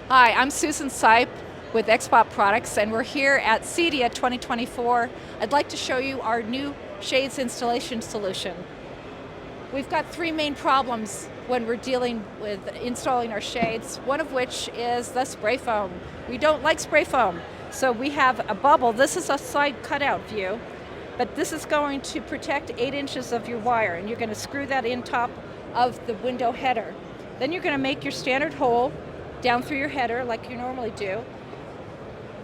Hi, I'm Susan Sipe with XSPOT Products, and we're here at CEDIA 2024. I'd like to show you our new shades installation solution. We've got three main problems when we're dealing with installing our shades, one of which is the spray foam. We don't like spray foam, so we have a bubble. This is a side cutout view, but this is going to protect 8 inches of your wire, and you're going to screw that in top of the window header. Then you're going to make your standard hole down through your header like you normally do.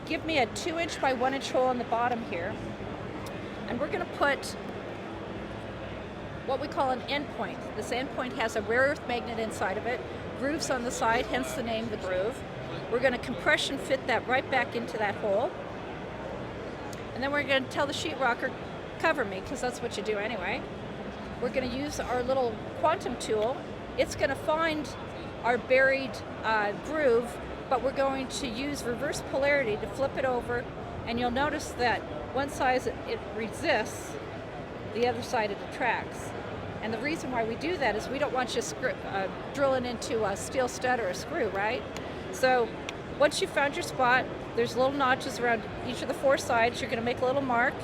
Give me a 2-inch by 1-inch hole in the bottom here, and we're going to put what we call an endpoint. This endpoint has a rare earth magnet inside of it, grooves on the side, hence the name the groove. We're going to compression fit that right back into that hole, and then we're going to tell the sheetrocker, cover me, because that's what you do anyway. We're going to use our little quantum tool. It's going to find our buried groove, but we're going to use reverse polarity to flip it over, and you'll notice that one side it resists, the other side it attracts. And the reason why we do that is we don't want you drilling into a steel stud or a screw, right? So once you've found your spot, there's little notches around each of the 4 sides. You're going to make a little mark,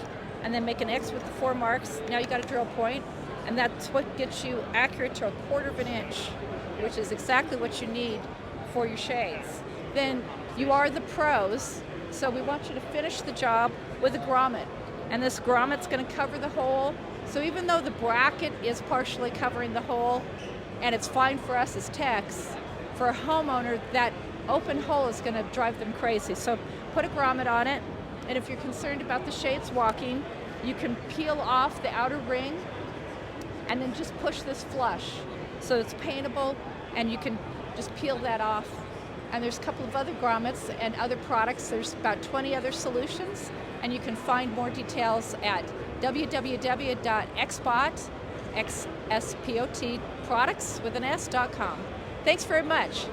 and then make an X with the 4 marks. Now you got a drill point, and that's what gets you accurate to 1/4 inch, which is exactly what you need for your shades. Then you are the pros, so we want you to finish the job with a grommet. And this grommet's going to cover the hole. So even though the bracket is partially covering the hole, and it's fine for us as techs, for a homeowner, that open hole is going to drive them crazy. So put a grommet on it, and if you're concerned about the shades walking, you can peel off the outer ring and then just push this flush. So it's paintable, and you can just peel that off. And there's a couple of other grommets and other products. There's about 20 other solutions, and you can find more details at www.xspot, XSPOT products with an S.com. Thanks very much.